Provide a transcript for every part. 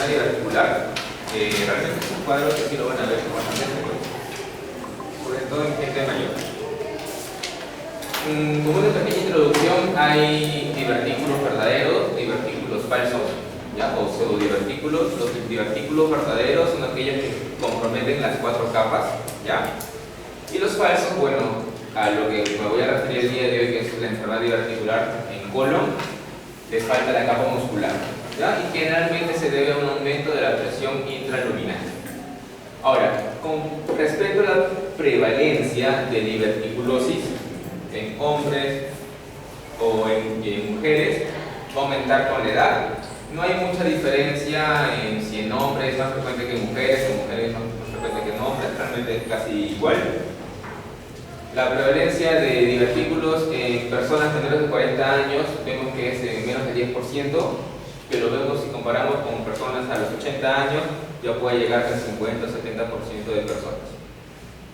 enfermedad diverticular, realmente es un cuadro que sí lo van a ver bastante frecuente, sobre todo en gente mayor. Como una pequeña introducción, hay divertículos verdaderos, divertículos falsos, ¿ya? O pseudodivertículos. Los divertículos verdaderos son aquellos que comprometen las 4 capas, ¿ya? Y los falsos, bueno, a lo que me voy a referir el día de hoy, que es la enfermedad diverticular en colon, les falta la capa muscular, ¿ya? Y generalmente se debe a un aumento de la presión intraluminal. Ahora, con respecto a la prevalencia de diverticulosis en hombres o en mujeres, va a aumentar con la edad. No hay mucha diferencia en si en hombres es más frecuente que en mujeres es más frecuente que en hombres, realmente es casi igual. La prevalencia de divertículos en personas menores de 40 años vemos que es en menos del 10%, pero vemos si comparamos con personas a los 80 años, ya puede llegar al 50 o 70% de personas.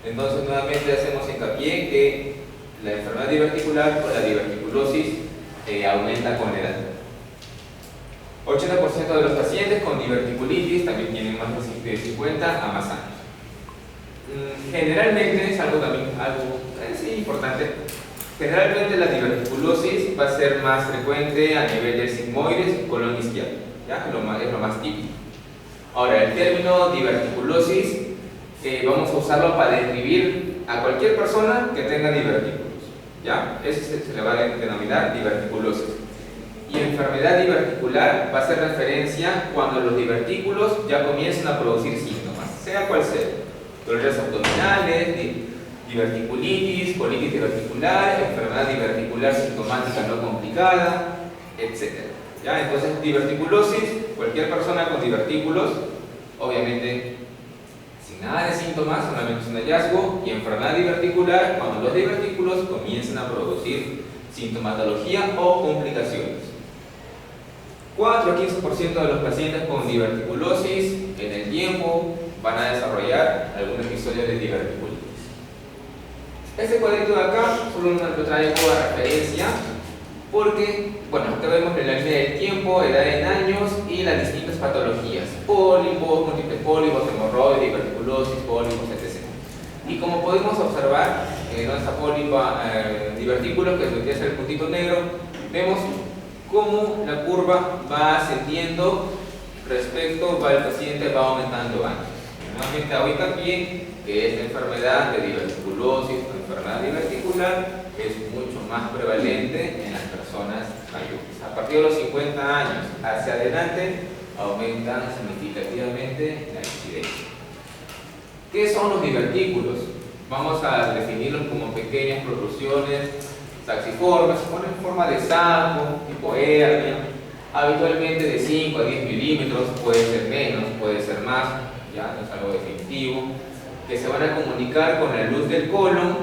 Entonces, nuevamente hacemos hincapié que la enfermedad diverticular o la diverticulosis aumenta con la edad. 80% de los pacientes con diverticulitis también tienen más de 50 a más años. Generalmente es algo sí, importante. Generalmente la diverticulosis va a ser más frecuente a nivel del sigmoides y colon izquierdo, ¿ya? Es lo más típico. Ahora, el término diverticulosis vamos a usarlo para describir a cualquier persona que tenga divertículos, ¿ya? Ese se le va a denominar diverticulosis. Y enfermedad diverticular va a hacer referencia cuando los divertículos ya comienzan a producir síntomas, sea cual sea. Dolores abdominales, diverticulitis, colitis diverticular, enfermedad diverticular sintomática no complicada, etc. ¿Ya? Entonces, diverticulosis, cualquier persona con divertículos, obviamente sin nada de síntomas, solamente es un hallazgo, y enfermedad diverticular cuando los divertículos comienzan a producir sintomatología o complicaciones. 4 a 15% de los pacientes con diverticulosis en el tiempo van a desarrollar algún episodio de diverticulitis. Este cuadrito de acá solo lo traigo a referencia porque, bueno, acá vemos la línea del tiempo, edad en años y las distintas patologías: pólipos, múltiples pólipos, hemorroides, diverticulosis, pólipos, etc. Y como podemos observar, en esta pólipa, divertículos, que debería ser el puntito negro, vemos cómo la curva va ascendiendo respecto al paciente, va aumentando años. Nuevamente hago hincapié que esta enfermedad de diverticulosis o enfermedad diverticular es mucho más prevalente en las personas mayores. A partir de los 50 años hacia adelante aumentan significativamente la incidencia. ¿Qué son los divertículos? Vamos a definirlos como pequeñas protrusiones saxiformes, en forma de saco, tipo hernia, habitualmente de 5 a 10 milímetros, puede ser menos, puede ser más, ya no es algo definitivo, que se van a comunicar con la luz del colon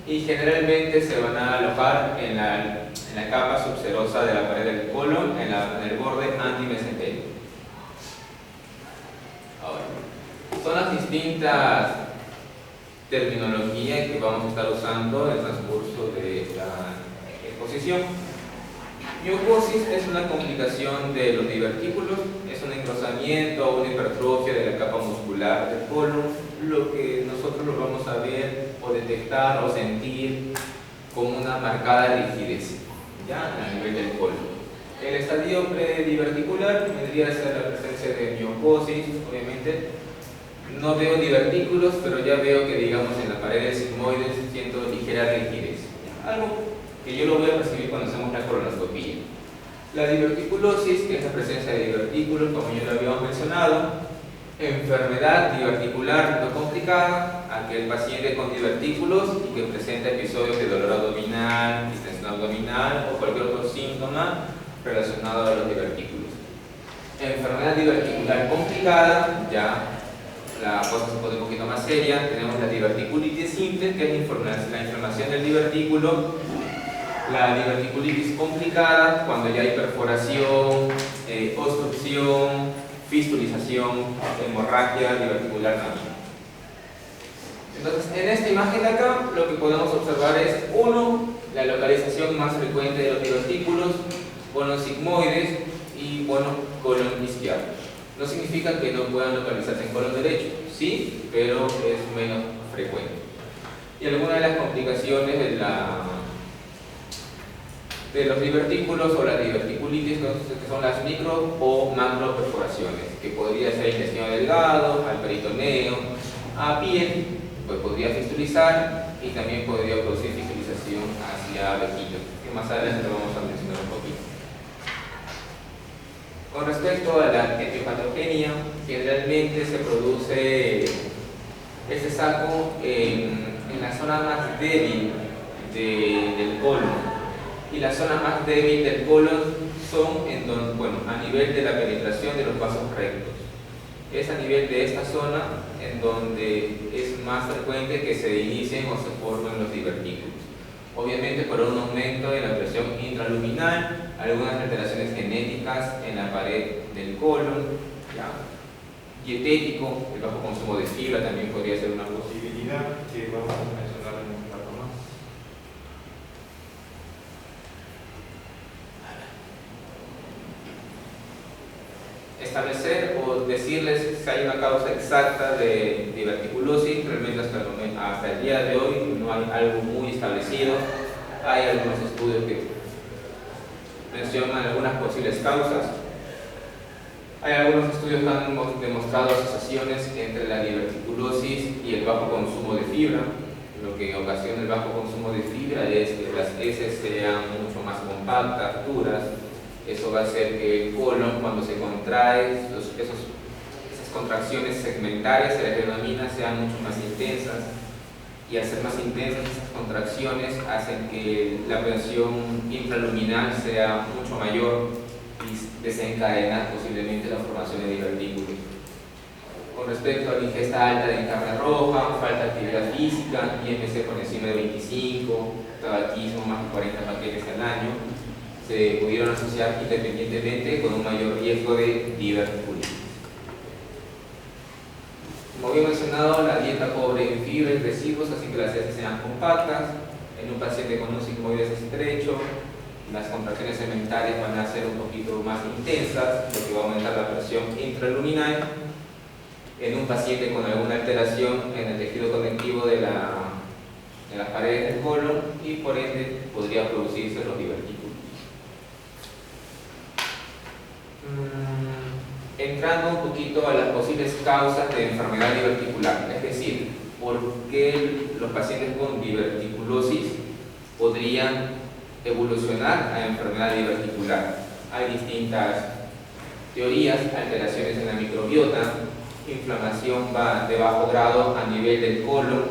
y generalmente se van a alojar en la capa subserosa de la pared del colon, en el borde antimesentérico. Ahora, son las distintas terminologías que vamos a estar usando en el transcurso de la exposición. Miocosis es una complicación de los divertículos, es un engrosamiento o una hipertrofia de la capa muscular del colon, lo que nosotros lo vamos a ver o detectar o sentir como una marcada rigidez, ¿ya? A nivel del colon. El estadio prediverticular vendría a ser la presencia de miocosis, obviamente. No veo divertículos, pero ya veo que, digamos, en la pared del sigmoides siento ligera rigidez. Algo que yo lo voy a percibir cuando hacemos la colonoscopía. La diverticulosis, que es la presencia de divertículos, como ya lo habíamos mencionado. Enfermedad diverticular no complicada, aquel paciente con divertículos y que presenta episodios de dolor abdominal, distensión abdominal o cualquier otro síntoma relacionado a los divertículos. Enfermedad diverticular complicada, ya la cosa se pone un poquito más seria. Tenemos la diverticulitis simple, que es la inflamación del divertículo. La diverticulitis complicada, cuando ya hay perforación, obstrucción, fistulización, hemorragia diverticular también. Entonces, en esta imagen de acá, lo que podemos observar es, 1, la localización más frecuente de los divertículos, colon sigmoides y colon izquierdo. No significa que no puedan localizarse en colon derecho, sí, pero es menos frecuente. Y algunas de las complicaciones de los divertículos o las diverticulitis, que son las micro o macro perforaciones, que podría ser intestino delgado, al peritoneo, a piel, pues podría fistulizar y también podría producir fistilización hacia vejiga, que más adelante lo vamos a mencionar un poquito. Con respecto a la etiopatogenia, generalmente se produce este saco en la zona más débil del colon. Y la zona más débil del colon son a nivel de la penetración de los vasos rectos. Es a nivel de esta zona en donde es más frecuente que se inicien o se formen los divertículos. Obviamente por un aumento de la presión intraluminal, algunas alteraciones genéticas en la pared del colon, dietético, el bajo consumo de fibra también podría ser una posibilidad que vamos a mencionar en un rato más. Establecer o decirles si hay una causa exacta de diverticulosis, realmente hasta el día de hoy no hay algo muy establecido. Hay algunos estudios que mencionan algunas posibles causas. Hay algunos estudios que han demostrado asociaciones entre la diverticulosis y el bajo consumo de fibra. Lo que ocasiona el bajo consumo de fibra es que las heces sean mucho más compactas, duras. Eso va a hacer que el colon, cuando se contrae, esas contracciones segmentarias, se les denomina, sean mucho más intensas. Y al ser más intensas esas contracciones hacen que la presión intraluminal sea mucho mayor y desencadena posiblemente la formación de divertículos. Con respecto a la ingesta alta de carne roja, falta de actividad física, IMC por encima de 25, tabaquismo más de 40 paquetes al año, se pudieron asociar independientemente con un mayor riesgo de diverticulitis. Como había mencionado, la dieta pobre en fibra y residuos hace que las heces sean compactas. En un paciente con un sigmoides estrecho, las contracciones segmentarias van a ser un poquito más intensas, lo que va a aumentar la presión intraluminal. En un paciente con alguna alteración en el tejido conectivo de las paredes del colon y por ende podría producirse los divertículos. Entrando un poquito a las posibles causas de enfermedad diverticular, es decir, por qué los pacientes con diverticulosis podrían evolucionar a enfermedad diverticular. Hay distintas teorías: alteraciones en la microbiota, inflamación de bajo grado a nivel del colon,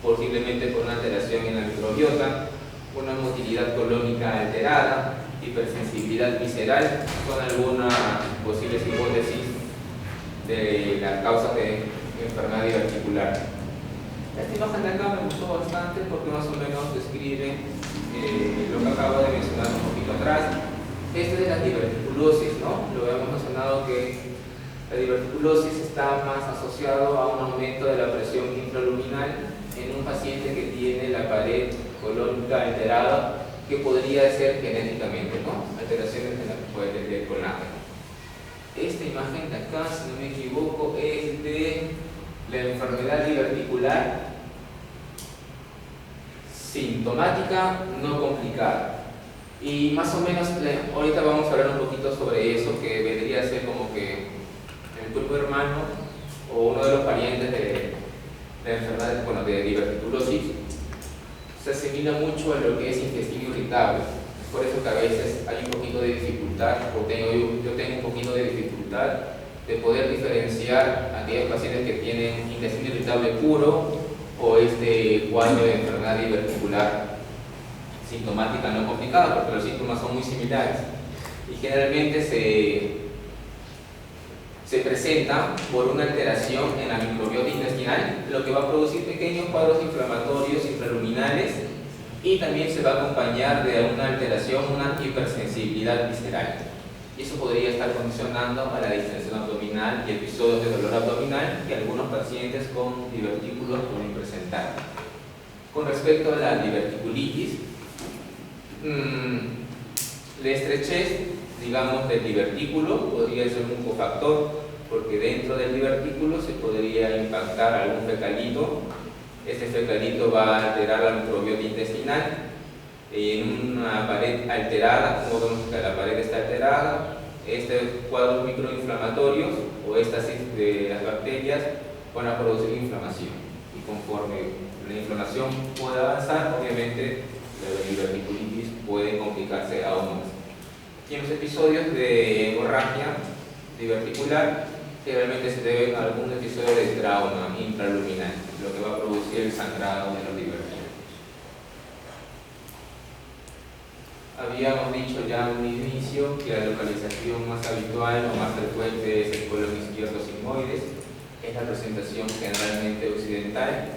posiblemente por una alteración en la microbiota, una motilidad colónica alterada, hipersensibilidad visceral, son algunas posibles hipótesis de las causas de enfermedad diverticular. Esta imagen de acá me gustó bastante porque más o menos describe lo que acabo de mencionar un poquito atrás. Este es de la diverticulosis, ¿no? Lo habíamos mencionado que la diverticulosis está más asociado a un aumento de la presión intraluminal en un paciente que tiene la pared colónica alterada, que podría ser genéticamente, ¿no? Alteraciones en la pared del colágeno. Esta imagen de acá, si no me equivoco, es de la enfermedad diverticular sintomática no complicada. Y más o menos, ahorita vamos a hablar un poquito sobre eso, que vendría a ser como que el grupo hermano o uno de los parientes de la enfermedad, bueno, de diverticulosis, se asimila mucho a lo que es intestino irritable. Por eso que a veces hay un poquito de dificultad, o yo tengo un poquito de dificultad de poder diferenciar a aquellos pacientes que tienen intestino irritable puro o este cuadro de enfermedad diverticular sintomática no complicada, porque los síntomas son muy similares y generalmente se presenta por una alteración en la microbiota intestinal, lo que va a producir pequeños cuadros inflamatorios intraluminales, y también se va a acompañar de una alteración, una hipersensibilidad visceral. Y eso podría estar condicionando a la distensión abdominal y episodios de dolor abdominal que algunos pacientes con divertículos pueden presentar. Con respecto a la diverticulitis, la estrechez digamos, del divertículo, podría ser un cofactor, porque dentro del divertículo se podría impactar algún fecalito. Este fecalito va a alterar la microbiota intestinal. En una pared alterada, como vemos que la pared está alterada, estos cuadros microinflamatorios o éstasis de las bacterias van a producir inflamación. Y conforme la inflamación puede avanzar, obviamente la diverticulitis puede complicarse aún más. Y en los episodios de hemorragia diverticular, generalmente se deben a algún episodio de trauma intraluminal, lo que va a producir el sangrado de los divertículos. Habíamos dicho ya en un inicio que la localización más habitual o más frecuente es el colon izquierdo sigmoides. Es la presentación generalmente occidental,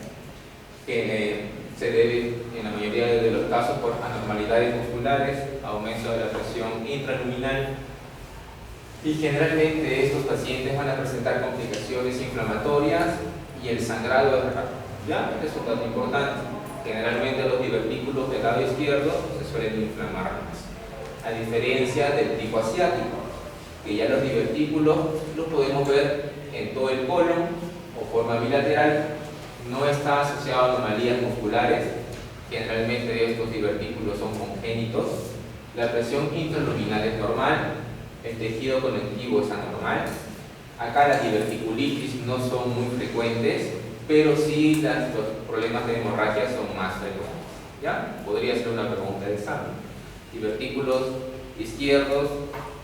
que se debe en la mayoría de los casos por anormalidades musculares, aumento de la presión intraluminal, y generalmente estos pacientes van a presentar complicaciones inflamatorias y el sangrado es rápido. ¿Ya? Este es un dato importante. Generalmente los divertículos del lado izquierdo se suelen inflamar más, a diferencia del tipo asiático, que ya los divertículos los podemos ver en todo el colon o forma bilateral, no está asociado a anomalías musculares. Generalmente estos divertículos son congénitos, la presión intraluminal es normal, el tejido conectivo es anormal. Acá las diverticulitis no son muy frecuentes, pero sí los problemas de hemorragia son más frecuentes. ¿Ya? Podría ser una pregunta de examen. Divertículos izquierdos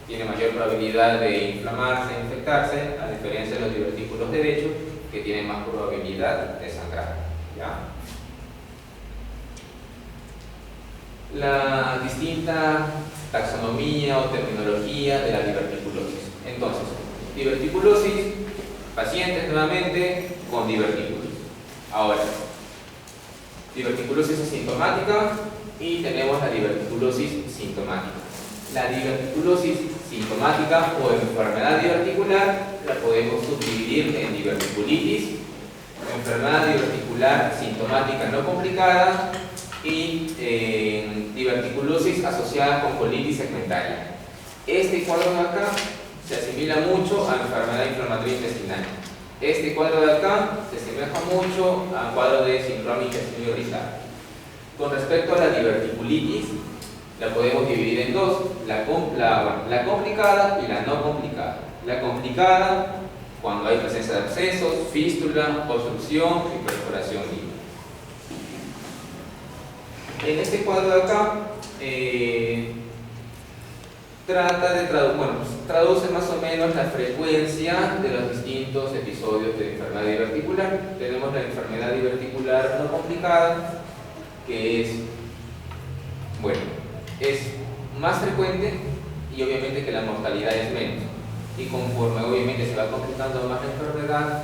tienen mayor probabilidad de inflamarse, de infectarse, a diferencia de los divertículos derechos, que tienen más probabilidad de sangrar. ¿Ya? La distinta taxonomía o terminología de la diverticulosis. Entonces, diverticulosis, pacientes nuevamente con divertículos. Ahora, diverticulosis asintomática y tenemos la diverticulosis sintomática. La diverticulosis sintomática o enfermedad diverticular la podemos subdividir en diverticulitis, enfermedad diverticular sintomática no complicada y diverticulosis asociada con colitis segmentaria. Este cuadro de acá se asimila mucho a enfermedad inflamatoria intestinal. Este cuadro de acá se asemeja mucho a un cuadro de síndrome intestinal irritable. Con respecto a la diverticulitis, la podemos dividir en dos, la complicada y la no complicada. La complicada, cuando hay presencia de abscesos, fístula, obstrucción y perforación libre. En este cuadro de acá, traduce más o menos la frecuencia de los distintos episodios de enfermedad diverticular. Tenemos la enfermedad diverticular no complicada, que es más frecuente y obviamente que la mortalidad es menos. Y conforme obviamente se va complicando más la enfermedad,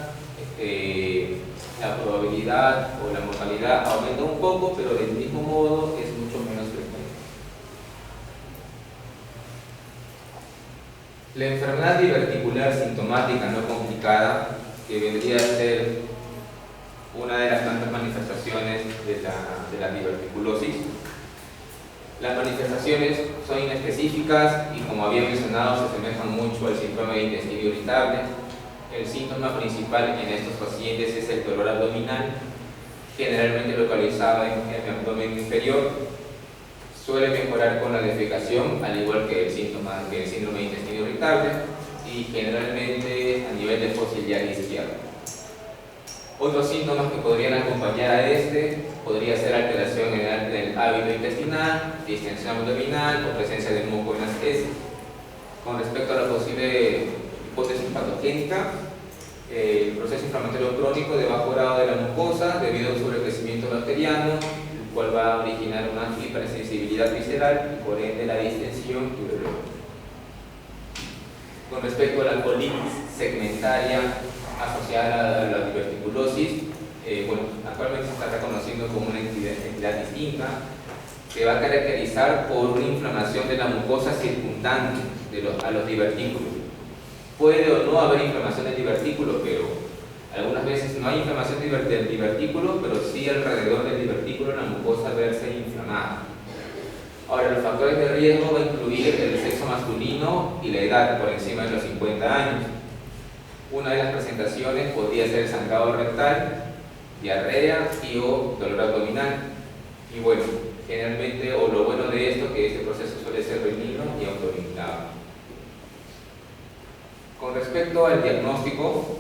la probabilidad o la mortalidad aumenta un poco, pero del mismo modo es mucho menos frecuente. La enfermedad diverticular sintomática no complicada, que vendría a ser una de las tantas manifestaciones de la diverticulosis. Las manifestaciones son inespecíficas y, como había mencionado, se asemejan mucho al síndrome de intestino irritable. El síntoma principal en estos pacientes es el dolor abdominal, generalmente localizado en el abdomen inferior. Suele mejorar con la defecación, al igual que el síndrome de intestino irritable, y generalmente a nivel de fosa iliaca izquierda. Otros síntomas que podrían acompañar a podría ser alteración en el hábito intestinal, distensión abdominal o presencia de moco en las heces. Con respecto a la posible hipótesis patogénica, el proceso inflamatorio crónico de bajo grado de la mucosa debido a un sobrecrecimiento bacteriano, el cual va a originar una hipersensibilidad visceral y por ende la distensión y dolor. Con respecto a la colitis segmentaria asociada a la diverticulosis, actualmente se está reconociendo como una entidad distinta que va a caracterizar por una inflamación de la mucosa circundante a los divertículos. Puede o no haber inflamación del divertículo, pero algunas veces no hay inflamación del divertículo, pero sí alrededor del divertículo la mucosa verse inflamada. Ahora, los factores de riesgo va a incluir el sexo masculino y la edad por encima de los 50 años. Una de las presentaciones podría ser sangrado rectal, diarrea y o dolor abdominal. Y bueno, generalmente, o lo bueno de esto, que este proceso suele ser benigno y autolimitado. Con respecto al diagnóstico,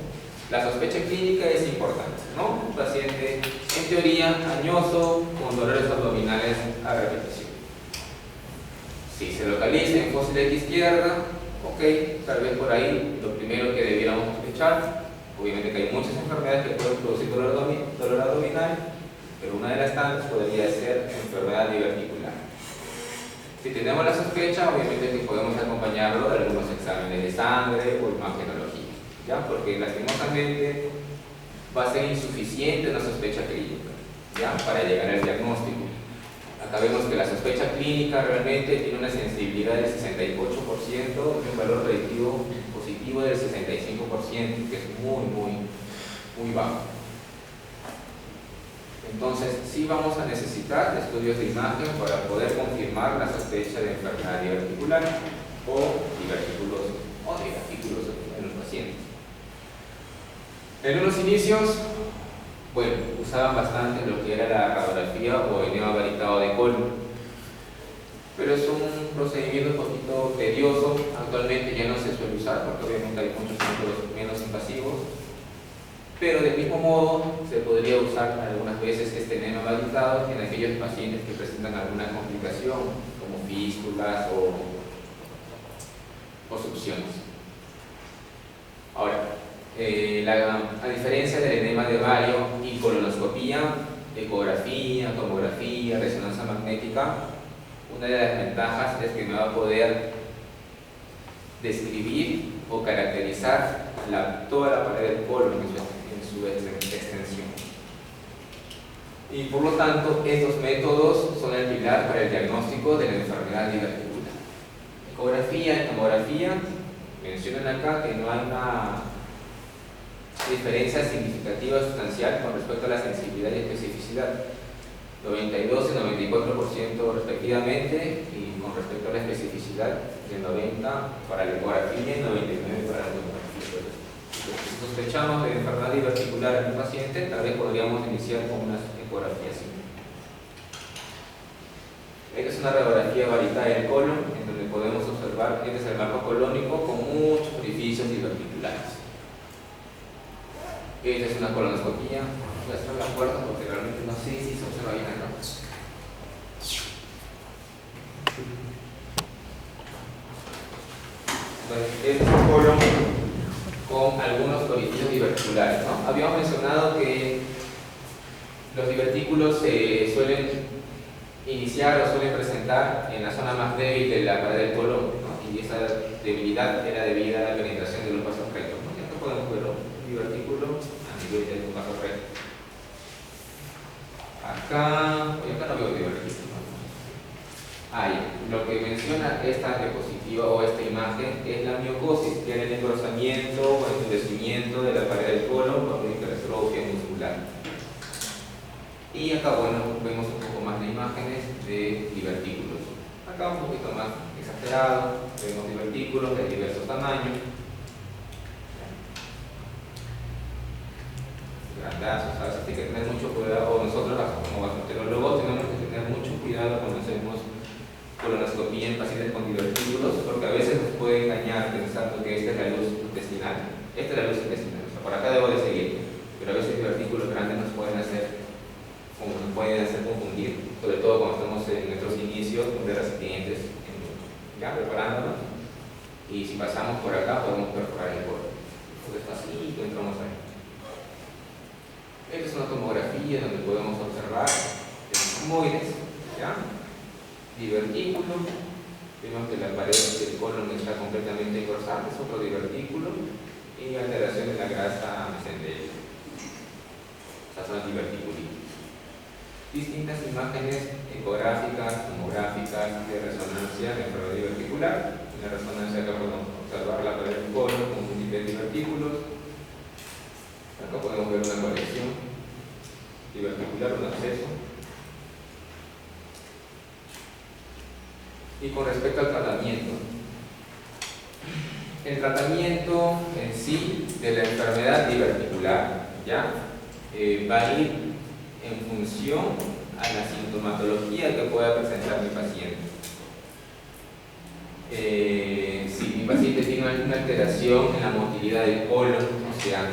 la sospecha clínica es importante, ¿no? Un paciente, en teoría, añoso, con dolores abdominales a repetición. Si se localiza en fosa ilíaca izquierda, ok, tal vez por ahí lo primero que debiéramos sospechar, obviamente que hay muchas enfermedades que pueden producir dolor abdominal, pero una de las tantas podría ser enfermedad diverticular. Si tenemos la sospecha, obviamente que podemos acompañarlo de algunos exámenes de sangre o imagenología, ¿ya? Porque lastimosamente va a ser insuficiente una sospecha clínica, ¿ya? Para llegar al diagnóstico. Acá vemos que la sospecha clínica realmente tiene una sensibilidad del 68% y un valor predictivo positivo del 65%, que es muy bajo. Entonces, sí vamos a necesitar estudios de imagen para poder confirmar la sospecha de enfermedad diverticular o diverticulosis en los pacientes. En unos inicios, bueno, usaban bastante lo que era la radiografía o enema varitado de colon, pero es un procedimiento un poquito tedioso. Actualmente ya no se suele usar porque obviamente hay muchos métodos menos invasivos, pero del mismo modo se podría usar algunas veces este enema varitado en aquellos pacientes que presentan alguna complicación como fístulas o succiones. Ahora, a diferencia del enema de vario y colonoscopía, ecografía, tomografía, resonancia magnética, una de las ventajas es que me va a poder describir o caracterizar toda la pared del colon en su extensión. Y por lo tanto, estos métodos son el pilar para el diagnóstico de la enfermedad diverticular. Ecografía y tomografía mencionan acá que no hay una diferencia significativa sustancial con respecto a la sensibilidad y especificidad, 92 y 94% respectivamente, y con respecto a la especificidad de 90 para la ecografía y 99 para la tomografía. Si sospechamos de enfermedad diverticular en un paciente, tal vez podríamos iniciar con una ecografía simple. Esta es una radiografía varitada del colon, en donde podemos observar, este es el marco colónico con muchos orificios diverticulares. Esta es una colonoscopía. Voy a cerrar la puerta porque realmente no sé si se observa bien acá. Entonces, este es un colon con algunos orificios diverticulares, ¿no? Habíamos mencionado que los divertículos se suelen iniciar o suelen presentar en la zona más débil de la pared del colon, ¿no? Y esa debilidad era debida a la penetración de los vasos rectos, ¿no? Y acá podemos ver un divertículo a nivel de un vaso recto. Acá no veo divertículo, ¿no? Lo que menciona esta diapositiva o esta imagen es la miocosis, que es el engrosamiento o endurecimiento de la pared del colon por una hipertrofia muscular. Y acá, bueno, vemos un poco más de imágenes de divertículos. Acá un poquito más exagerado, vemos divertículos de diversos tamaños. Grandazos, ¿sabes? Así que tener mucho cuidado, o nosotros como gastroenterólogos tenemos que tener mucho cuidado cuando hacemos colonoscopía en pacientes con divertículos, porque a veces nos puede engañar pensando que esta es la luz intestinal. Esta es la luz intestinal, o sea, por acá debo de seguir, pero a veces divertículos grandes nos pueden hacer confundir, sobre todo cuando estamos en nuestros inicios de recipientes, ya preparándonos, y si pasamos por acá podemos perforar el colon. Entonces así entramos ahí. Esta es una tomografía donde podemos observar el sigmoides, ¿ya? Divertículo, vemos que la pared del colon está completamente engrosada, es otro divertículo, y alteración de la grasa mesentérica. Estas son las diverticulitis. Distintas imágenes ecográficas, tomográficas, de resonancia de enfermedad diverticular. En la resonancia acá podemos observar la pared del colon con múltiples divertículos. Acá podemos ver una colección diverticular, un absceso. Y con respecto al tratamiento, el tratamiento en sí de la enfermedad diverticular, ¿ya? Va a ir en función a la sintomatología que pueda presentar mi paciente. Si mi paciente tiene alguna alteración en la motilidad del colon, o sea,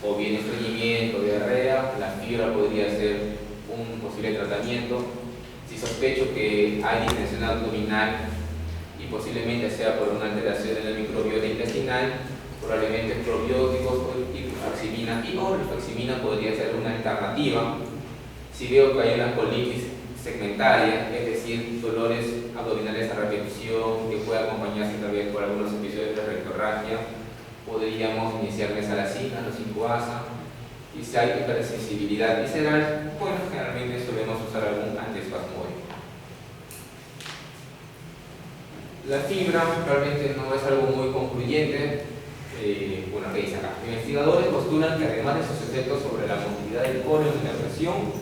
o bien estreñimiento, diarrea, la fibra podría ser un posible tratamiento. Si sospecho que hay distensión abdominal y posiblemente sea por una alteración en la microbiota intestinal, probablemente probióticos o rifaximina o rifaximina podría ser una alternativa. Si veo que hay una colitis segmentaria, es decir, dolores abdominales a repetición que puede acompañarse también por algunos episodios de rectorragia, podríamos iniciar mesalazina, los 5-ASA. Y si hay hipersensibilidad visceral, bueno, generalmente solemos usar algún antiespasmódico. La fibra realmente no es algo muy concluyente. Bueno, ¿qué dice acá? Investigadores postulan que además de sus efectos sobre la motilidad del colon y la presión,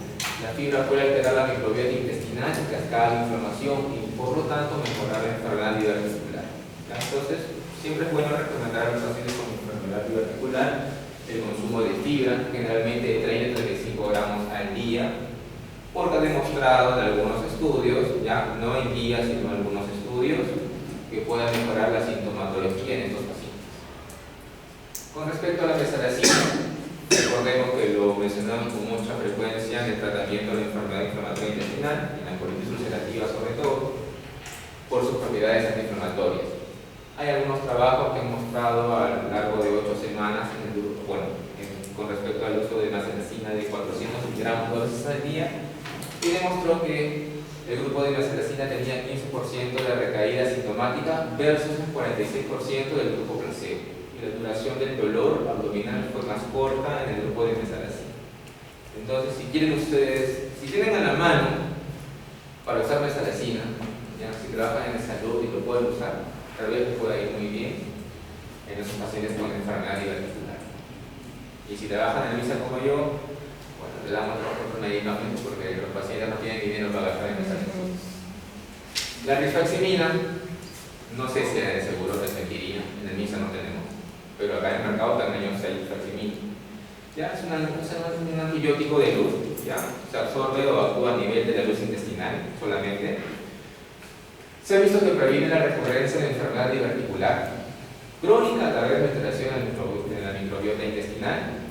la fibra puede alterar la microbiota intestinal, cascada de inflamación y por lo tanto mejorar la enfermedad diverticular. Entonces, siempre es bueno recomendar a los pacientes con enfermedad diverticular el consumo de fibra, generalmente de 30 a 35 gramos al día, porque ha demostrado en algunos estudios, ya no en guías sino en algunos estudios, que pueda mejorar la sintomatología en estos pacientes. Con respecto a la mesalazina, recordemos que lo mencionamos con mucha frecuencia en el tratamiento de la enfermedad inflamatoria intestinal, en la colitis ulcerativa sobre todo, por sus propiedades antiinflamatorias. Hay algunos trabajos que han mostrado a lo largo de 8 semanas en el grupo, con respecto al uso de mesalazina de 400 miligramos dosis al día, y demostró que el grupo de mesalazina tenía 15% de recaída sintomática versus el 46% del grupo placebo. La duración del dolor abdominal fue más corta en el grupo de mesalazina. Entonces, si quieren ustedes, si tienen a la mano para usar mesalazina, ¿ya? Si trabajan en salud y lo pueden usar, tal vez les pueda ir muy bien en esos pacientes con enfermedad diverticular. Y si trabajan en MISA como yo, bueno, le damos otro medicamento porque los pacientes no tienen dinero para gastar en mesalazina. La rifaximina, no sé si en el seguro repetiría, en el MISA no tenemos, pero acá en el mercado también hay rifaximina. Ya es un antibiótico de luz, ya se absorbe o actúa a nivel de la luz intestinal solamente. Se ha visto que previene la recurrencia de enfermedad diverticular crónica a través de alteración en la microbiota intestinal,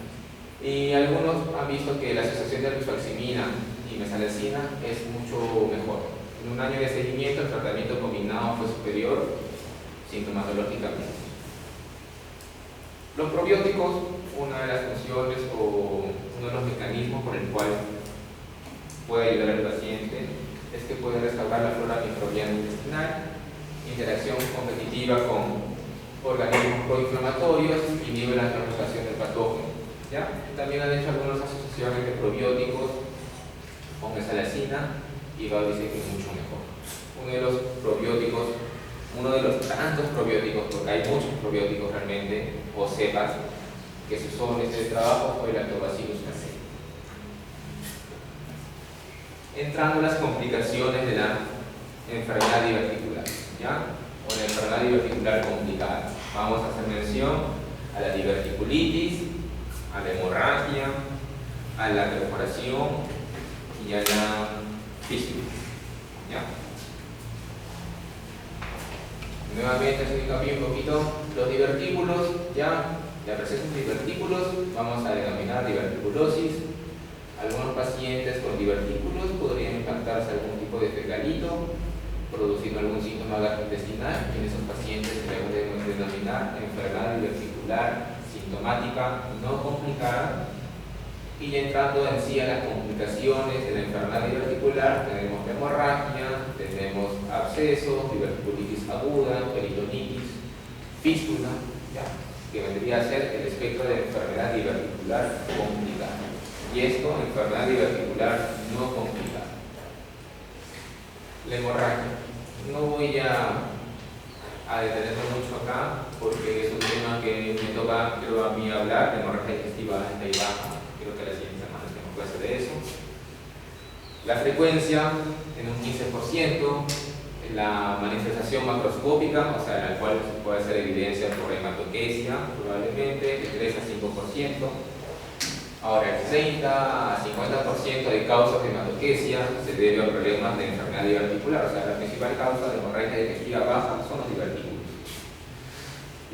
y algunos han visto que la asociación de rifaximina y mesalazina es mucho mejor. En un año de seguimiento el tratamiento combinado fue superior sintomatológicamente. Los probióticos, una de las funciones o uno de los mecanismos por el cual puede ayudar al paciente es que puede restaurar la flora microbiana intestinal, interacción competitiva con organismos proinflamatorios, inhibe la translocación del patógeno. ¿Ya? También han hecho algunas asociaciones de probióticos con mesalazina y dice que es mucho mejor. Uno de los probióticos, uno de los tantos probióticos, porque hay muchos probióticos realmente, o cepas, que se usó en este trabajo fue el Lactobacillus casei. Entrando en las complicaciones de la enfermedad diverticular, ¿ya? O la enfermedad diverticular complicada. Vamos a hacer mención a la diverticulitis, a la hemorragia, a la perforación y a la fístula. ¿Ya? Nuevamente hacer hincapié un poquito los divertículos, ya la presencia de divertículos, vamos a denominar diverticulosis. Algunos pacientes con divertículos podrían impactarse algún tipo de fecalito, produciendo algún síntoma gastrointestinal. En esos pacientes se podemos denominar enfermedad diverticular sintomática no complicada. Y ya entrando en sí a las complicaciones de la enfermedad diverticular, tenemos hemorragia, tenemos abscesos, diverticulitis aguda, peritonitis, fístula, ¿ya? Que vendría a ser el espectro de enfermedad diverticular complicada. Y esto, enfermedad diverticular no complicada. La hemorragia. No voy a detenerme mucho acá porque es un tema que me toca, creo, a mí hablar, de hemorragia digestiva alta y baja. Creo que la siguiente semana tengo clase de eso. La frecuencia en un 15%, la manifestación macroscópica, o sea, en la cual se puede hacer evidencia por hematoquesia, probablemente, de 3 a 5%. Ahora, el 30 a 50% de causas de hematoquesia se debe a problemas de enfermedad diverticular, o sea, la principal causa de hemorragia digestiva baja son los divertículos.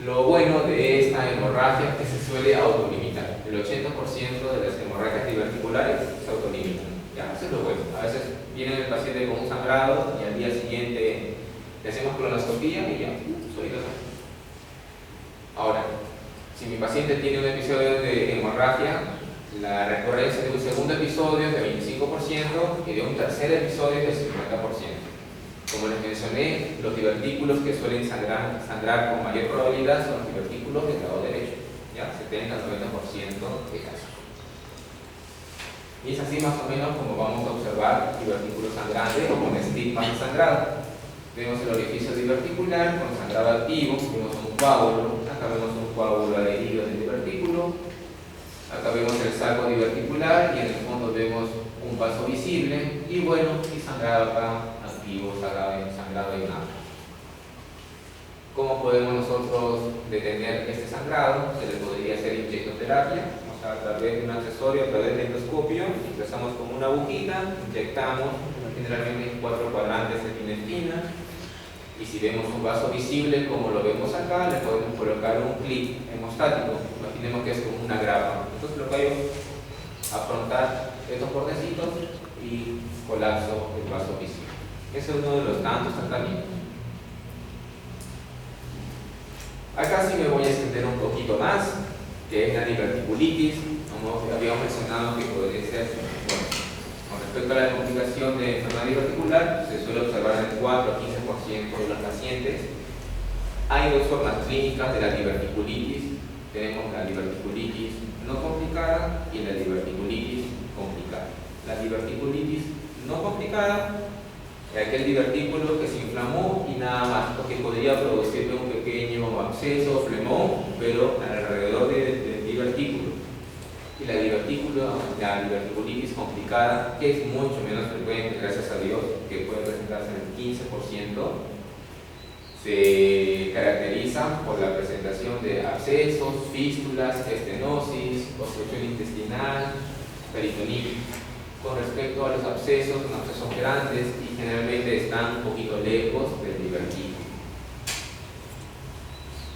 Lo bueno de esta hemorragia es que se suele autolimitar. El 80% de las hemorragias diverticulares se autolimitan. ¿Ya? Eso es lo bueno. A veces viene el paciente con un sangrado y al día siguiente le hacemos colonoscopia y ya, soy loco. Ahora, si mi paciente tiene un episodio de hemorragia, la recurrencia de un segundo episodio es de 25% y de un tercer episodio es del 50%. Como les mencioné, los divertículos que suelen sangrar con mayor probabilidad son los divertículos del lado derecho, ¿ya? 70 al 90% de casos. Y es así más o menos como vamos a observar divertículos sangrantes o con estigmas de sangrado. Vemos el orificio diverticular con sangrado activo, vemos un coágulo, acá vemos un coágulo adherido del divertículo, acá vemos el saco diverticular y en el fondo vemos un vaso visible y bueno, y sangrado acá activo, sangrado en nada. ¿Cómo podemos nosotros detener este sangrado? Se le podría hacer inyectoterapia, o sea, a través de un accesorio, a través del endoscopio, ingresamos con una agujita, inyectamos generalmente en 4 cuadrantes de epinefrina. Y si vemos un vaso visible como lo vemos acá, le podemos colocar un clip hemostático. Imaginemos que es como una grapa. Entonces lo que hago es afrontar estos bordecitos y colapso el vaso visible. Ese es uno de los tantos tratamientos. Acá sí me voy a extender un poquito más, que es la diverticulitis. Como habíamos mencionado que podría ser, bueno, con respecto a la complicación de enfermedad diverticular, se suele observar en el 4 a 15% de los pacientes. Hay dos formas clínicas de la diverticulitis. Tenemos la diverticulitis no complicada y la diverticulitis complicada. La diverticulitis no complicada es aquel divertículo que se inflamó y nada más, porque podría producirle un pequeño absceso o flemón, pero alrededor del divertículo. Y la diverticulitis complicada, que es mucho menos frecuente, gracias a Dios, que puede presentarse en el 15%, se caracteriza por la presentación de abscesos, fístulas, estenosis, obstrucción intestinal, peritonitis. Con respecto a los abscesos, son abscesos grandes y generalmente están un poquito lejos del divertículo.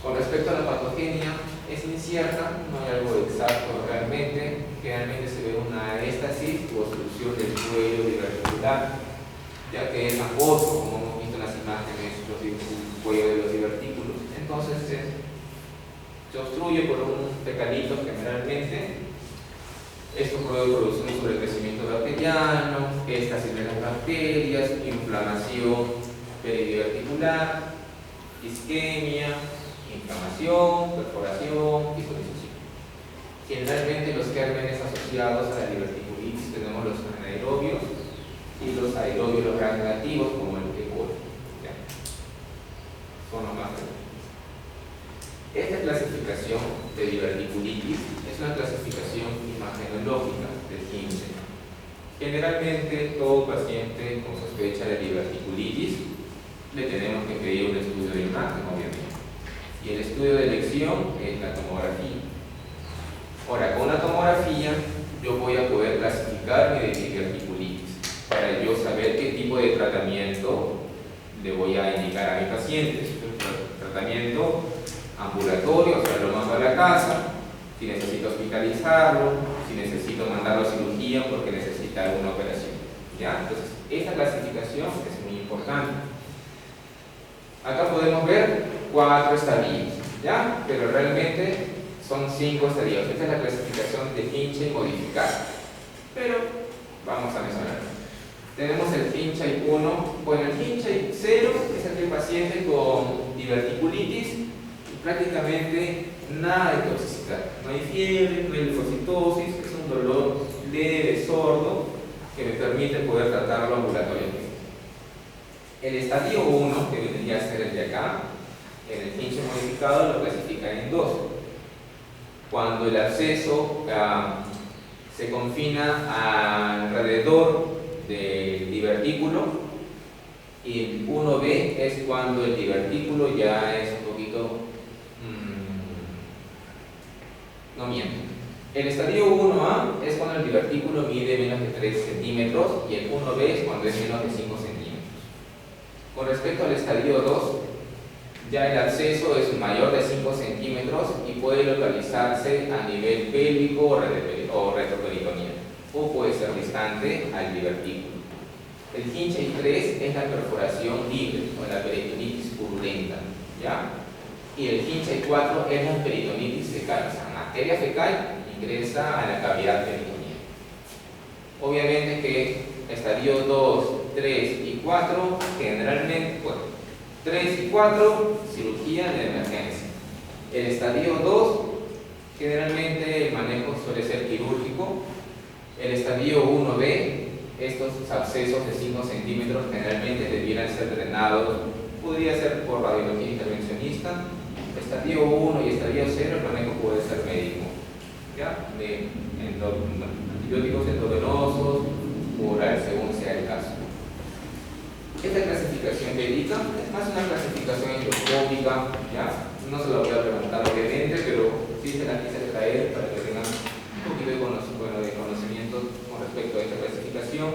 Con respecto a la patogenia, es incierta, no hay algo exacto realmente. Generalmente se ve una éstasis u obstrucción del cuello diverticular, ya que es acuoso, como hemos visto en las imágenes, el cuello de los divertículos. Entonces se obstruye por un fecalito generalmente. Esto puede producir un sobrecrecimiento bacteriano, éstasis de las bacterias, inflamación peridiverticular, isquemia, inflamación, perforación y solicitud. Generalmente los gérmenes asociados a la diverticulitis tenemos los anaerobios y los aerobios los gram negativos, como el E. coli. Son los más frecuentes. Esta clasificación de diverticulitis es una clasificación imagenológica del 15. Generalmente todo paciente con sospecha de diverticulitis le tenemos que pedir un estudio de imagen, obviamente. Y el estudio de elección es la tomografía. Ahora, con la tomografía yo voy a poder clasificar mi diverticulitis para yo saber qué tipo de tratamiento le voy a indicar a mi paciente. Tratamiento ambulatorio, o sea, lo mando a la casa, si necesito hospitalizarlo, si necesito mandarlo a cirugía porque necesita alguna operación. ¿Ya? Entonces, esta clasificación es muy importante. Acá podemos ver 4 estadios, ¿ya? Pero realmente son 5 estadios. Esta es la clasificación de Finchey modificada. Pero vamos a mencionar. Tenemos el Finchey 1. Bueno, el Finchey 0 es aquel paciente con diverticulitis y prácticamente nada de toxicidad. No hay fiebre, no hay leucocitosis, es un dolor leve, sordo, que me permite poder tratarlo ambulatoriamente. El estadio 1, que vendría a ser el de acá, en el Finchey modificado lo clasifican en 2. Cuando el absceso se confina alrededor del divertículo, Y el 1B es cuando el divertículo ya es un poquito... no miento. El estadio 1A es cuando el divertículo mide menos de 3 centímetros y el 1B es cuando es menos de 5 centímetros. Con respecto al estadio 2, ya el absceso es mayor de 5 centímetros y puede localizarse a nivel pélvico o retroperitoneal, o puede ser distante al divertículo. El Kinchay 3 es la perforación libre o la peritonitis purulenta, ¿ya? Y el Kinchay 4 es la peritonitis fecal, o sea, materia fecal ingresa a la cavidad peritoneal. Obviamente que estadio 2, 3 y 4 generalmente, bueno, 3 y 4 cirugía de emergencia. El estadio 2 generalmente el manejo suele ser quirúrgico. El estadio 1B, estos abscesos de 5 centímetros generalmente debieran ser drenados, podría ser por radiología intervencionista. Estadio 1 y estadio 0 el manejo puede ser médico, ¿ya? De antibióticos endovenosos o oral según sea el caso. Esta clasificación médica es más una clasificación endoscópica, ¿ya? No se la voy a preguntar obviamente, pero sí se la quise traer para que tengan un poquito de conocimiento con respecto a esta clasificación.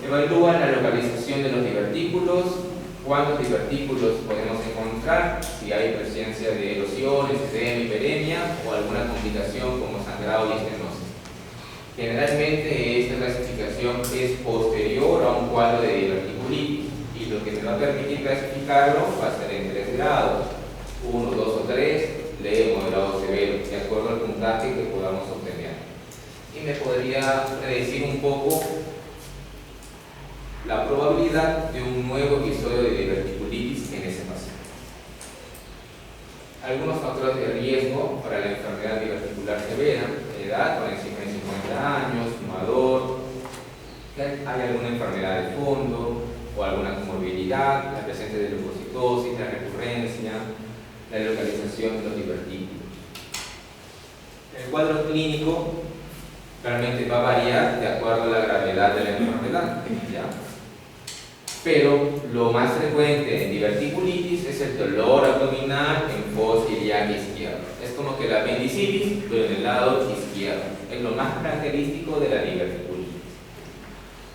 Evalúa la localización de los divertículos, cuántos divertículos podemos encontrar, si hay presencia de erosiones, edema, hiperemia o alguna complicación como sangrado y estenosis. Generalmente esta clasificación es posterior a un cuadro de diverticulitis y lo que me va a permitir clasificarlo va a ser en 3 grados, 1, 2 o 3, leve, moderado, severo, de acuerdo al puntaje que podamos obtener. Y me podría predecir un poco la probabilidad de un nuevo episodio de diverticulitis en ese paciente. Algunos factores de riesgo para la enfermedad diverticular severa: edad, por encima de 50 años, fumador, que hay alguna enfermedad de fondo o alguna comorbilidad, la presencia de leucocitosis, la recurrencia, la localización de los divertículos. El cuadro clínico realmente va a variar de acuerdo a la gravedad de la enfermedad, ¿ya? Pero lo más frecuente en diverticulitis es el dolor abdominal en fosa ilíaca izquierda. Es como que la apendicitis, pero en el lado izquierdo. Es lo más característico de la diverticulitis.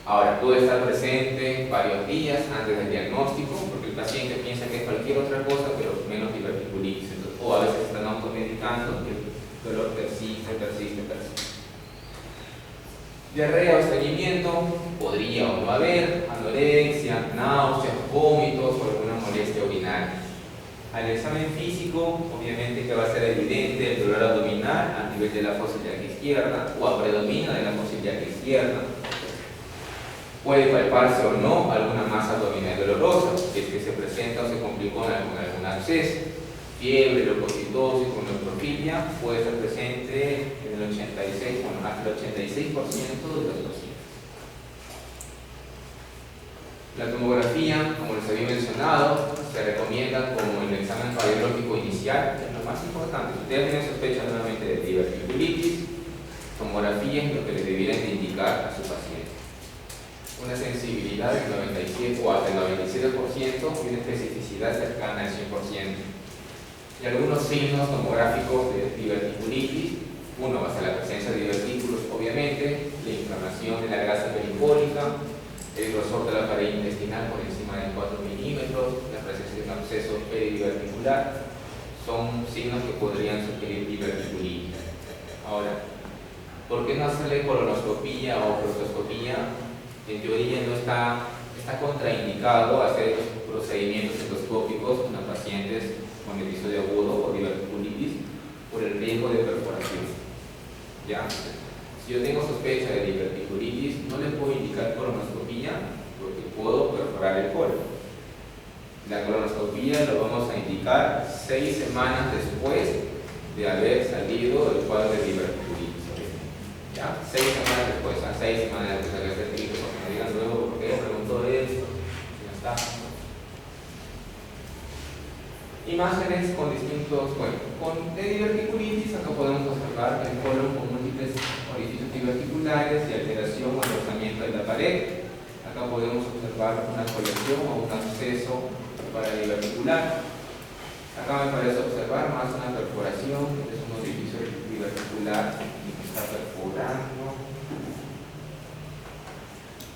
Ahora, puede estar presente varios días antes del diagnóstico, porque el paciente piensa que es cualquier otra cosa, pero menos diverticulitis. Entonces, o a veces están automedicando y el dolor persiste. Diarrea o estreñimiento, podría o no haber, anorexia, náuseas, vómitos o alguna molestia urinaria. Al examen físico, obviamente que va a ser evidente el dolor abdominal a nivel de la fosa ilíaca izquierda o a predomina de la fosa ilíaca izquierda. Puede palparse o no alguna masa abdominal dolorosa, si es que se presenta o se complicó con algún absceso. Fiebre, leucocitosis o neutrofilia puede estar presente en el 86, bueno, hasta el 86% de los pacientes. La tomografía, como les había mencionado, se recomienda como el examen radiológico inicial, es lo más importante. Si ustedes tienen sospecha nuevamente de diverticulitis, tomografía es lo que les debieran de indicar a su paciente. Una sensibilidad del 97 o hasta el 97% y una especificidad cercana al 100%. Y algunos signos tomográficos de diverticulitis: uno va a ser la presencia de divertículos, obviamente, la inflamación de la grasa perifólica, el grosor de la pared intestinal por encima de 4 milímetros, la presencia de un absceso peridiverticular, son signos que podrían sugerir diverticulitis. Ahora, ¿por qué no hacerle colonoscopía o proctoscopía? En teoría no está contraindicado hacer estos procedimientos endoscópicos en pacientes con episodio agudo o diverticulitis por el riesgo de perforación. ¿Ya? Si yo tengo sospecha de diverticulitis, no le puedo indicar colonoscopía porque puedo perforar el colon. La colonoscopía lo vamos a indicar 6 semanas después de haber salido del cuadro de diverticulitis. ¿Ya? 6 semanas después, 6 semanas después de haber salido, porque me digan luego por qué preguntó esto, ya está. Imágenes con distintos, bueno, con diverticulitis acá podemos observar el colon con múltiples orificios diverticulares y alteración o engrosamiento de la pared. acá podemos observar una colección o un acceso para diverticular. Acá me parece observar más una perforación, es un orificio diverticular que está perforando.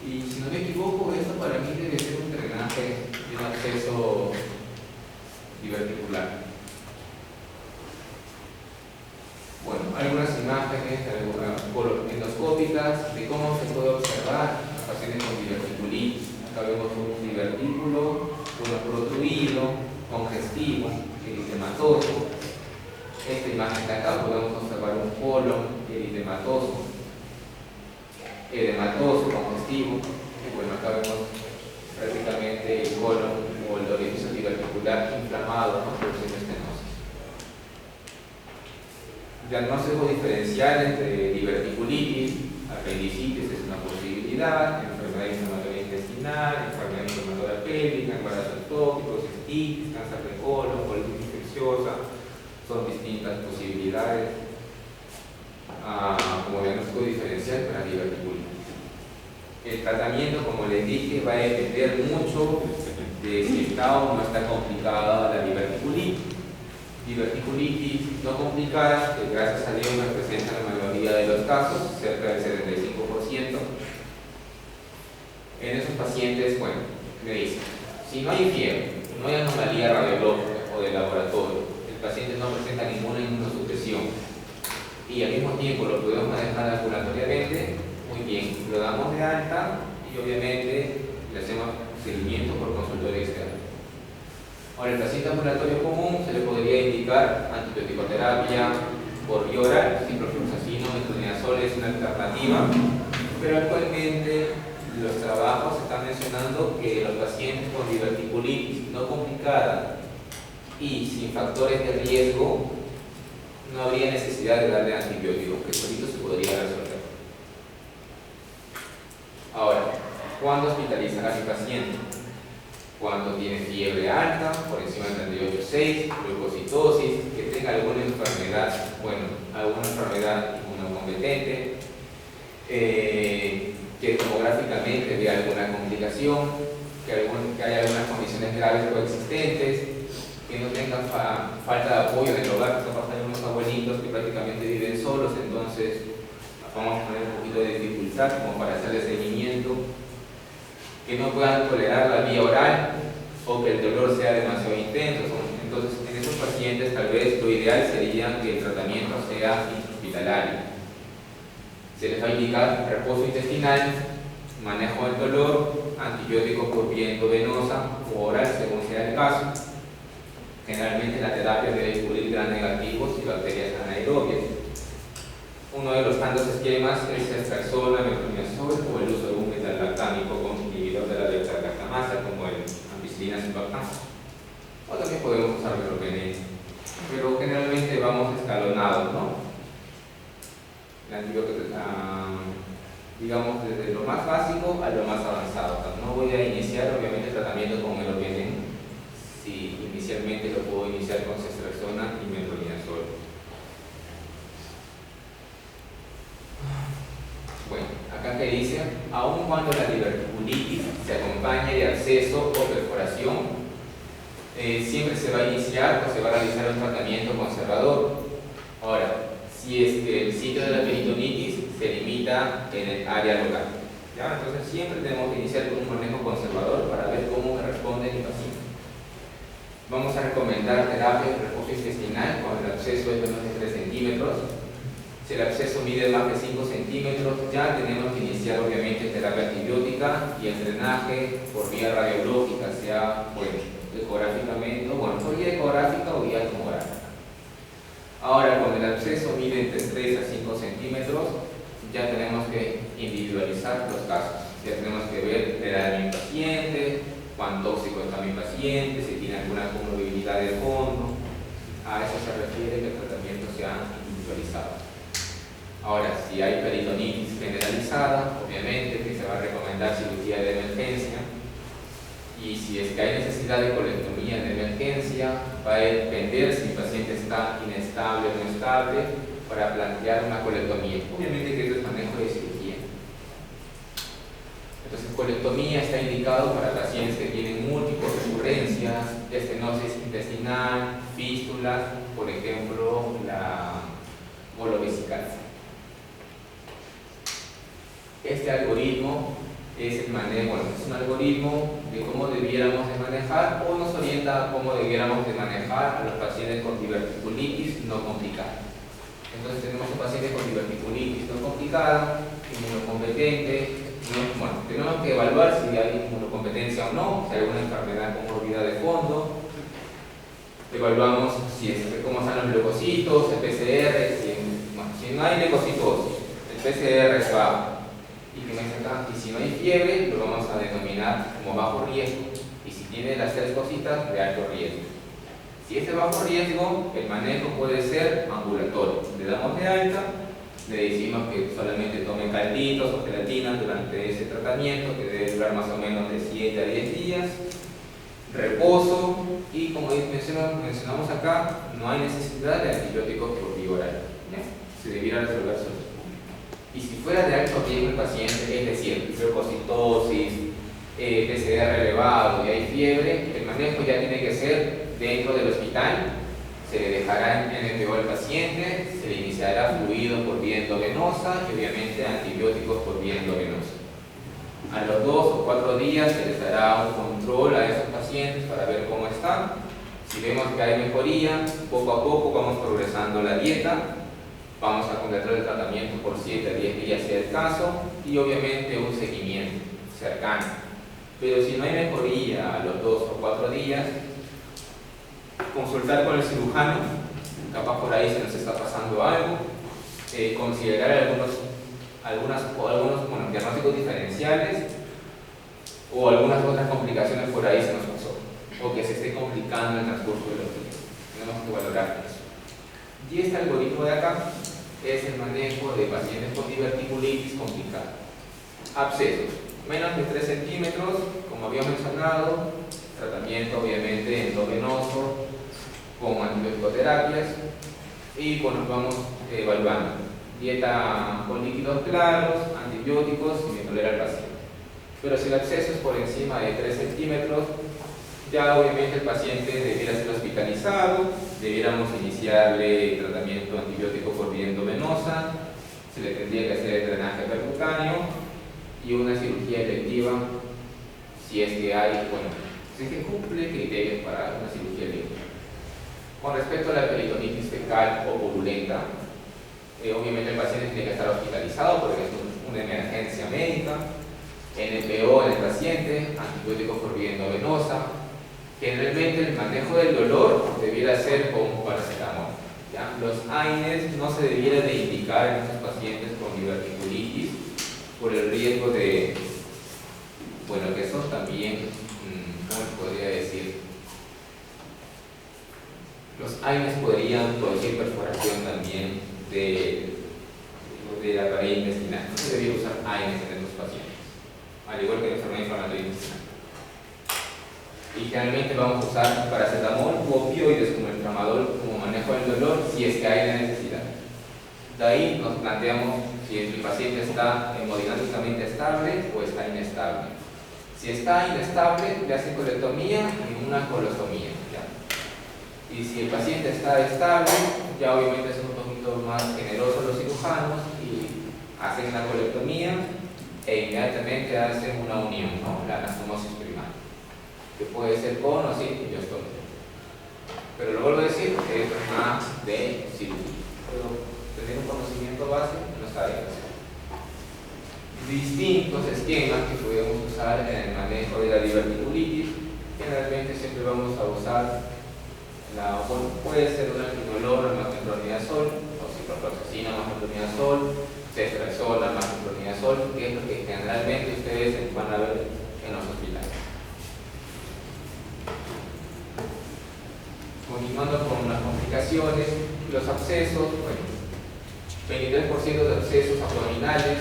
Y si no me equivoco, esto para mí debe ser un drenaje de un acceso diverticular. Bueno, algunas imágenes endoscópicas de cómo se puede observar los pacientes con diverticulitis. Acá vemos un divertículo, uno protruido, congestivo, eritematoso. Esta imagen de acá podemos observar un colon eritematoso, edematoso, congestivo. Y bueno, acá vemos prácticamente el colon o el orificio diverticular inflamado, ¿no? Produciendo estenosis. Diagnóstico diferencial entre diverticulitis, apendicitis es una posibilidad, enfermedad inflamatoria intestinal, enfermedad inflamatoria pélvica, embarazo ectópico, cistitis, cáncer de colon, colitis infecciosa, son distintas posibilidades como diagnóstico diferencial para diverticulitis. El tratamiento, como les dije, va a depender mucho de si está o no está complicada la diverticulitis. Diverticulitis no complicadas, que gracias a Dios representan la mayoría de los casos, cerca del 75%. En esos pacientes, bueno, me dicen, si no hay fiebre, no hay anomalía radiológica o de laboratorio, el paciente no presenta ninguna inmunosupresión y al mismo tiempo lo podemos manejar ambulatoriamente, muy bien, lo damos de alta y obviamente le hacemos seguimiento por consultorio externo. Ahora, el paciente ambulatorio común se le podría indicar antibioticoterapia por vía oral, ciprofloxacino, metronidazol es una alternativa, pero actualmente los trabajos están mencionando que los pacientes con diverticulitis no complicada y sin factores de riesgo no habría necesidad de darle antibióticos, que solito se podría resolver. Ahora, ¿cuándo hospitalizar a mi paciente? Cuando tiene fiebre alta, por encima de 38,6, leucocitosis, que tenga alguna enfermedad, alguna enfermedad inmunocompetente, que tomográficamente vea alguna complicación, que haya algunas condiciones graves coexistentes, que no tenga falta de apoyo en el hogar, que son unos abuelitos que prácticamente viven solos, entonces vamos a poner un poquito de dificultad como para hacerle seguimiento, que no puedan tolerar la vía oral o que el dolor sea demasiado intenso. Entonces, en esos pacientes tal vez lo ideal sería que el tratamiento sea intrahospitalario. Se les va a indicar reposo intestinal, manejo del dolor, antibióticos por vía endovenosa o oral según sea el caso. Generalmente la terapia debe cubrir gram negativos y bacterias anaerobias. Uno de los tantos esquemas es estraxona, metronidazol o el uso de un metalactámico con inhibidor de la beta-lactamasa como el ampicilina sulfactasa. O también podemos usar meropenem, pero generalmente vamos escalonados, ¿no? Digamos desde lo más básico a lo más avanzado. No voy a iniciar obviamente el tratamiento con meropenem si inicialmente lo puedo iniciar con estraxona y metronidazol. Bueno, acá que dice, aun cuando la diverticulitis se acompañe de absceso o perforación, siempre se va a iniciar o se va a realizar un tratamiento conservador. Ahora, si es que el sitio de la peritonitis se limita en el área local, ¿ya? Entonces siempre tenemos que iniciar con un manejo conservador para ver cómo me responde mi paciente. Vamos a recomendar terapia de reposo intestinal con el absceso de menos de 3 centímetros. Si el absceso mide más de 5 centímetros, ya tenemos que iniciar obviamente terapia antibiótica y el drenaje por vía radiológica, sea ecográficamente, por vía ecográfica o vía tomográfica. Ahora, cuando el absceso mide entre 3 a 5 centímetros, ya tenemos que individualizar los casos. Ya tenemos que ver la edad de mi paciente, cuán tóxico está mi paciente, si tiene alguna comorbilidad de fondo. A eso se refiere que el tratamiento sea individualizado. Ahora, si hay peritonitis generalizada, obviamente que se va a recomendar cirugía de emergencia. Y si es que hay necesidad de colectomía de emergencia, va a depender si el paciente está inestable o no estable para plantear una colectomía. Obviamente que esto es manejo de cirugía. Entonces, colectomía está indicado para pacientes que tienen múltiples recurrencias, estenosis intestinal, fístulas, por ejemplo, la colovesical. Este algoritmo es el manejo, es un algoritmo de cómo debiéramos de manejar o nos orienta a cómo debiéramos de manejar a los pacientes con diverticulitis no complicada. Entonces tenemos un paciente con diverticulitis no complicada, inmunocompetente. Bueno, tenemos que evaluar si hay inmunocompetencia o no, si hay alguna enfermedad con morbidad de fondo. Evaluamos cómo están los leucocitos, el PCR, si no hay leucocitosis, el PCR es bajo. Y si no hay fiebre, lo vamos a denominar como bajo riesgo. Y si tiene las tres cositas, de alto riesgo. Si es de bajo riesgo, el manejo puede ser ambulatorio. Le damos de alta, le decimos que solamente tome calditos o gelatinas durante ese tratamiento, que debe durar más o menos de 7 a 10 días. Reposo, y como mencionamos acá, no hay necesidad de antibióticos por vía oral. Se debiera resolver solo. Y si fuera de alto riesgo el paciente, es decir, leucocitosis, PCR elevado y hay fiebre, el manejo ya tiene que ser dentro del hospital. Se le dejará en NPO al paciente, se le iniciará fluido por vía endovenosa y obviamente antibióticos por vía endovenosa. A los 2 o 4 días se les dará un control a esos pacientes para ver cómo están. Si vemos que hay mejoría, poco a poco vamos progresando la dieta. Vamos a completar el tratamiento por 7 a 10 días si es el caso y obviamente un seguimiento cercano. Pero si no hay mejoría a los 2 o 4 días, consultar con el cirujano, capaz por ahí se nos está pasando algo, considerar algunos diagnósticos diferenciales o algunas otras complicaciones por ahí se nos pasó, o que se esté complicando el transcurso de los días. Tenemos que valorar eso. Y este algoritmo de acá es el manejo de pacientes con diverticulitis complicada. Abscesos, menos de 3 centímetros, como habíamos mencionado, tratamiento obviamente endovenoso con antibioticoterapias y bueno, vamos evaluando. Dieta con líquidos claros, antibióticos y me tolera el paciente. Pero si el absceso es por encima de 3 centímetros, ya obviamente el paciente debiera ser hospitalizado, debiéramos iniciarle tratamiento antibiótico por vía endovenosa, se le tendría que hacer el drenaje percutáneo y una cirugía electiva si es que hay, si es que cumple criterios para una cirugía electiva. Con respecto a la peritonitis fecal o purulenta, obviamente el paciente tiene que estar hospitalizado porque es una emergencia médica, NPO en el paciente, antibióticos por vía endovenosa. Generalmente el manejo del dolor debiera ser con paracetamol. ¿Ya? Los AINES no se debiera de indicar en estos pacientes con diverticulitis por el riesgo de, que eso también, ¿cómo les podría decir? Los AINES podrían producir perforación también de la pared intestinal. No se debería usar AINES en estos pacientes, al igual que la enfermedad inflamatoria intestinal. Y generalmente vamos a usar paracetamol u opioides como el tramadol como manejo del dolor si es que hay la necesidad. De ahí nos planteamos si el paciente está hemodinámicamente estable o está inestable. Si está inestable, le hacen colectomía y una colostomía. ¿Ya? Y si el paciente está estable, ya obviamente son un poquito más generosos los cirujanos y hacen la colectomía e inmediatamente hacen una unión, ¿no? La anastomosis primaria, que puede ser con o sin ileostomía. Pero lo vuelvo a decir, es más de cirugía. Pero tener un conocimiento base no está bien. Distintos esquemas que podemos usar en el manejo de la diverticulitis. Generalmente siempre vamos a usar puede ser un alquinolor más metronidazol, o ciprofloxacina más metronidazol, ceftriaxona más metronidazol, que es lo que generalmente ustedes van a ver en los hospitales. Continuando con las complicaciones, los abscesos, 23% de abscesos abdominales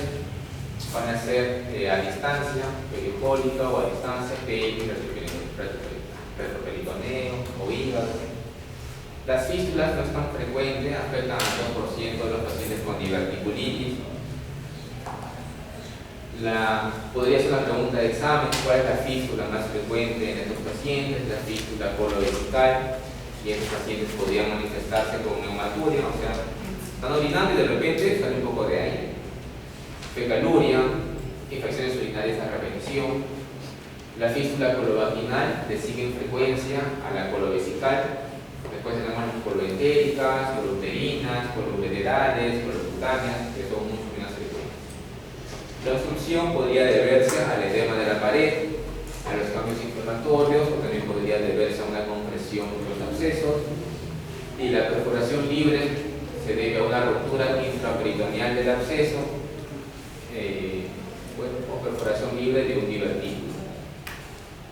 van a ser a distancia, pericólica o a distancia, retroperitoneo o hígado. Las fístulas no es tan frecuente, afectan al 2% de los pacientes con diverticulitis. Podría ser una pregunta de examen: ¿cuál es la fístula más frecuente en estos pacientes? La fístula colovesical, y estos pacientes podrían manifestarse con neumaturia, o sea, están orinando y de repente sale un poco de aire. Fecaluria, infecciones urinarias a repetición. La fístula colovaginal le sigue en frecuencia a la colovesical. Después tenemos las coloentéricas, coluterinas, coluveterales, colocutáneas, que son mucho menos frecuentes. La obstrucción podría deberse al edema de la pared, a los cambios inflamatorios, o también podría deberse a una compresión de los abscesos. Y la perforación libre se debe a una ruptura intraperitoneal del absceso, o perforación libre de un divertículo.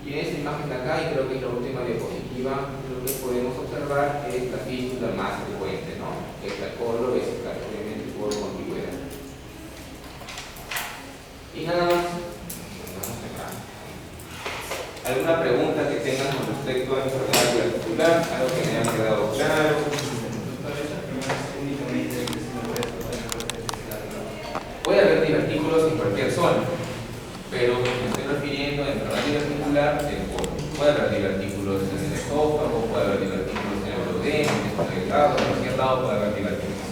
Y en esta imagen de acá, y creo que es la última diapositiva, lo que podemos observar es la fístula más frecuente, ¿no? Que es la colovesical, obviamente por contigüedad. Y nada más. ¿Alguna pregunta que tengan con respecto a la enfermedad diverticular? ¿Algo que me haya quedado claro? Puede haber divertículos en cualquier zona, pero me estoy refiriendo a enfermedad diverticular del colon. Puede haber divertículos en el esófago, puede haber divertículos en el duodeno, en el hígado, en cualquier lado puede haber divertículos.